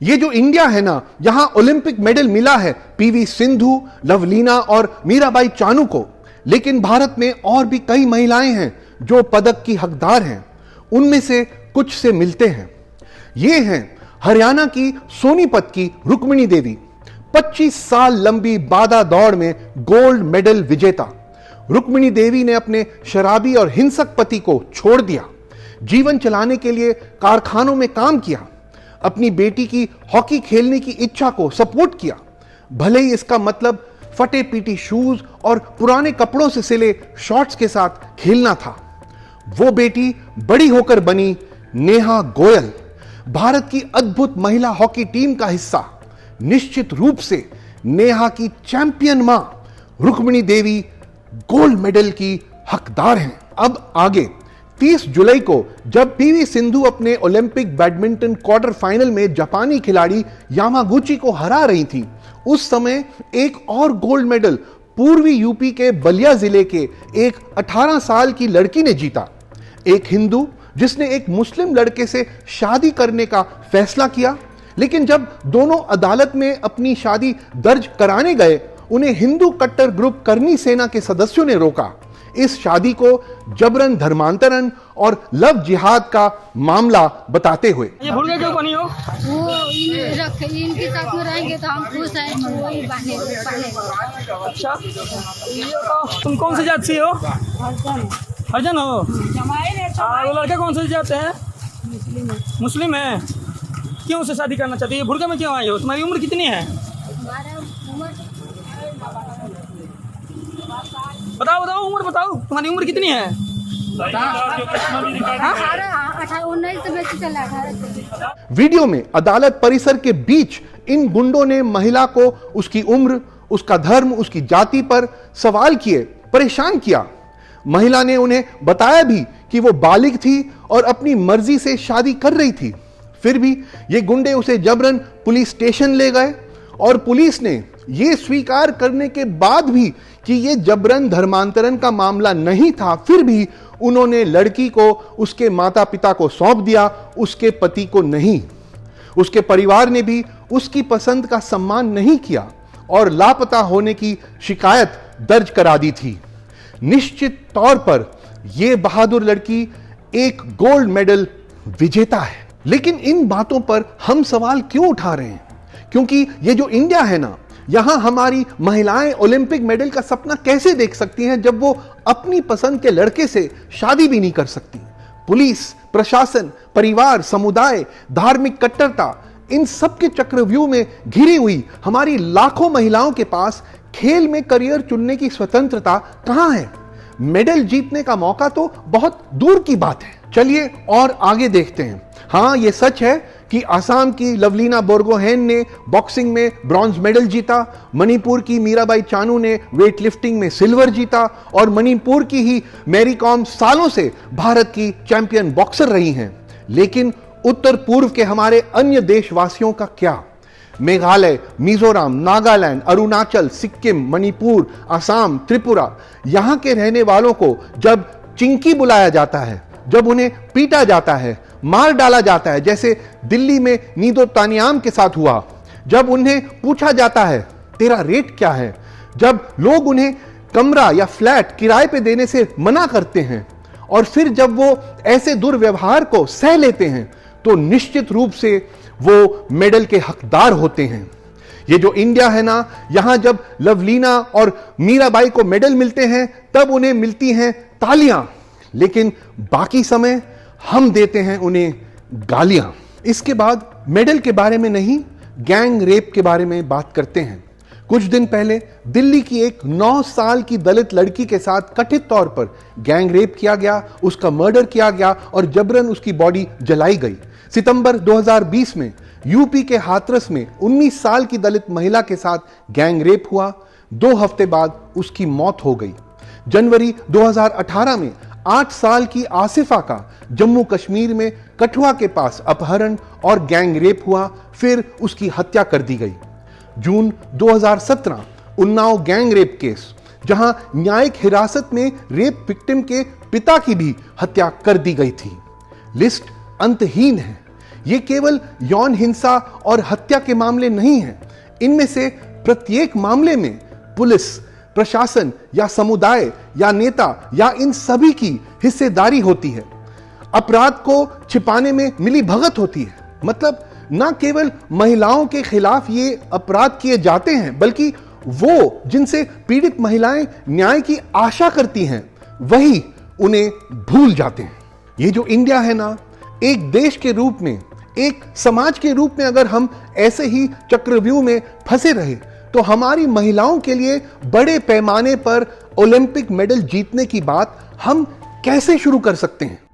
ये जो इंडिया है ना, यहां ओलंपिक मेडल मिला है पीवी सिंधु, लवलीना और मीराबाई चानू को। लेकिन भारत में और भी कई महिलाएं हैं जो पदक की हकदार हैं। उनमें से कुछ से मिलते हैं। ये हैं हरियाणा की सोनीपत की रुक्मिणी देवी, 25 साल लंबी बाधा दौड़ में गोल्ड मेडल विजेता। रुक्मिणी देवी ने अपने शराबी और हिंसक पति को छोड़ दिया, जीवन चलाने के लिए कारखानों में काम किया, अपनी बेटी की हॉकी खेलने की इच्छा को सपोर्ट किया, भले ही इसका मतलब फटे पीटी शूज और पुराने कपड़ों से सिले शॉर्ट्स के साथ खेलना था। वो बेटी बड़ी होकर बनी नेहा गोयल, भारत की अद्भुत महिला हॉकी टीम का हिस्सा। निश्चित रूप से नेहा की चैंपियन मां रुक्मिणी देवी गोल्ड मेडल की हकदार हैं। अब आगे 30 जुलाई को जब पीवी सिंधु अपने ओलंपिक बैडमिंटन क्वार्टर फाइनल में जापानी खिलाड़ी यामागुची को हरा रही थी, उस समय एक और गोल्ड मेडल पूर्वी यूपी के बलिया जिले के एक 18 साल की लड़की ने जीता। एक हिंदू जिसने एक मुस्लिम लड़के से शादी करने का फैसला किया, लेकिन जब दोनों अदालत में अपनी शादी दर्ज कराने गए, उन्हें हिंदू कट्टर ग्रुप करनी सेना के सदस्यों ने रोका। इस शादी को जबरन धर्मांतरण और लव जिहाद का मामला बताते हुए। ये भूल गए क्यों बनी हो? वो इनके साथ में रहेंगे तो हम खुश हैं, वही बने। अच्छा, तुम कौन सी जात से हो? हरिजन हो? वो लड़के कौन से जाते हैं? मुस्लिम है। क्यों से शादी करना चाहती है? भुरके में क्यों आई हो? तुम्हारी उम्र कितनी है? बताओ बताओ, उम्र बताओ, तुम्हारी उम्र कितनी है? 19 वीडियो में अदालत परिसर के बीच इन गुंडों ने महिला को उसकी उम्र, उसका धर्म, उसकी जाति पर सवाल किए, परेशान किया। महिला ने उन्हें बताया भी कि वो बालिग थी और अपनी मर्जी से शादी कर रही थी। फिर भी ये गुंडे उसे जबरन पुलिस स्टेशन ले गए और पुलिस ने ये स्वीकार करने के बाद भी कि ये जबरन धर्मांतरण का मामला नहीं था, फिर भी उन्होंने लड़की को उसके माता पिता को सौंप दिया, उसके पति को नहीं। उसके परिवार ने भी उसकी पसंद का सम्मान नहीं किया और लापता होने की शिकायत दर्ज करा दी थी। निश्चित तौर पर यह बहादुर लड़की एक गोल्ड मेडल विजेता है। लेकिन इन बातों पर हम सवाल क्यों उठा रहे हैं? क्योंकि ये जो इंडिया है ना, यहां हमारी महिलाएं ओलंपिक मेडल का सपना कैसे देख सकती हैं जब वो अपनी पसंद के लड़के से शादी भी नहीं कर सकती? पुलिस, प्रशासन, परिवार, समुदाय, धार्मिक कट्टरता, इन सब के चक्रव्यूह में घिरी हुई हमारी लाखों महिलाओं के पास खेल में करियर चुनने की स्वतंत्रता कहां है? मेडल जीतने का मौका तो बहुत दूर की बात है। चलिए और आगे देखते हैं। हाँ, यह सच है कि असम की लवलीना बोरगोहेन ने बॉक्सिंग में ब्रॉन्ज मेडल जीता, मणिपुर की मीराबाई चानू ने वेट लिफ्टिंग में सिल्वर जीता और मणिपुर की ही मैरी कॉम सालों से भारत की चैंपियन बॉक्सर रही हैं। लेकिन उत्तर पूर्व के हमारे अन्य देशवासियों का क्या? मेघालय, मिजोरम, नागालैंड, अरुणाचल, सिक्किम, मणिपुर, असम, त्रिपुरा, यहां के रहने वालों को जब चिंकी बुलाया जाता है, जब उन्हें पीटा जाता है, मार डाला जाता है, जैसे दिल्ली में नीदो तानियाम के साथ हुआ, जब उन्हें पूछा जाता है तेरा रेट क्या है, जब लोग उन्हें कमरा या फ्लैट किराए पे देने से मना करते हैं और फिर जब वो ऐसे दुर्व्यवहार को सह लेते हैं, तो निश्चित रूप से वो मेडल के हकदार होते हैं। ये जो इंडिया है ना, यहां जब लवलीना और मीराबाई को मेडल मिलते हैं तब उन्हें मिलती हैं तालियां, लेकिन बाकी समय हम देते हैं उन्हें गालियां। इसके बाद मेडल के बारे में नहीं, गैंग रेप के बारे में बात करते हैं। कुछ दिन पहले दिल्ली की एक 9 साल की दलित लड़की के साथ कथित तौर पर गैंग रेप किया गया, उसका मर्डर किया गया और जबरन उसकी बॉडी जलाई गई। सितंबर 2020 में यूपी के हाथरस में 19 साल की दलित महिला के साथ गैंग रेप हुआ। 2 हफ्ते बाद उसकी मौत हो गई। जनवरी 2018 में 8 साल की आसिफा का जम्मू कश्मीर में कठुआ के पास अपहरण और गैंग रेप हुआ, फिर उसकी हत्या कर दी गई। जून 2017 उन्नाव गैंग रेप केस, जहां न्यायिक हिरासत में रेप विक्टिम के पिता की भी हत्या कर दी गई थी। लिस्ट अंतहीन है। ये केवल यौन हिंसा और हत्या के मामले नहीं हैं। इनमें से प्रत्येक मामले में पुलिस, प्रशासन या समुदाय या नेता या इन सभी की हिस्सेदारी होती है। अपराध को छिपाने में मिली भगत होती है। मतलब न केवल महिलाओं के खिलाफ ये अपराध किए जाते हैं, बल्कि वो जिनसे पीड़ित महिलाएं न्याय की आशा करती हैं, वही उन्हें भूल जाते हैं। ये जो इंडिया है ना, एक देश के रूप में, एक समाज के रूप में अगर हम ऐसे ही चक्रव्यूह में फंसे रहे तो हमारी महिलाओं के लिए बड़े पैमाने पर ओलंपिक मेडल जीतने की बात हम कैसे शुरू कर सकते हैं।